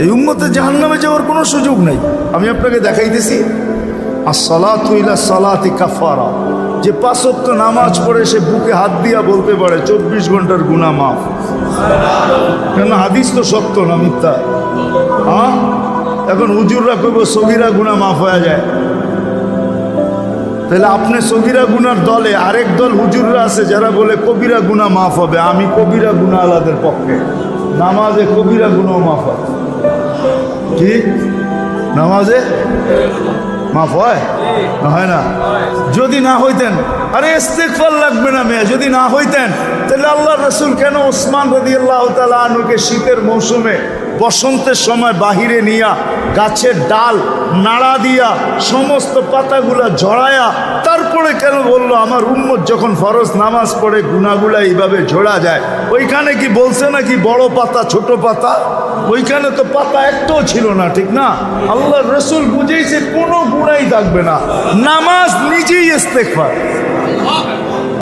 এই উম্মতে জাহান্নামে যাওয়ার কোনো সুযোগ নেই। আমি আপনাকে দেখাইতেছি, আসসালাতু ইলা সালাতি কাফারা, যে 5 ওয়াক্ত নামাজ পড়ে সে বুকে হাত দিয়া বলতে পারে 24 ঘন্টার গুনাহ মাফ। কেন? হাদিস তো সত্য না মিথ্যা? হ্যাঁ, এখন হুজুররা কইব সগীরা গুনাহ মাফ হয়ে যায়, তাহলে আপনি সগীরা গুনার দলে, আরেক দল হুজুররা আছে যারা বলে কবিরা গুনাহ মাফ হবে। আমি কবিরা গুনাহ আলাদের পক্ষে, নামাজে কবিরা গুনাহ মাফ হয়। কি নামাজে মাফ হয়? হয় না? যদি না হইতেন, আরে ইস্তেগফার লাগবে না মেয়ে, যদি না হইতেন তাহলে আল্লাহর রাসূল কেন ওসমান রাদিয়াল্লাহু তাআলা আনহুকে শীতের মৌসুমে বসন্তের সময় বাহিরে নিয়া গাছের ডাল নাড়া দিয়া সমস্ত পাতাগুলা ঝরায়া তারপরে কেন বললো আমার উম্মত যখন ফরজ নামাজ পড়ে গুনাহগুলা এইভাবে ঝরা যায়? ওইখানে কি বলছে নাকি বড় পাতা ছোট পাতা? ওইখানে তো পাতা একটাও ছিল না, ঠিক না? আল্লাহর রাসূল বুঝেইছে কোনো গুনাহই থাকবে না, নামাজ নিজেই ইস্তেগফার।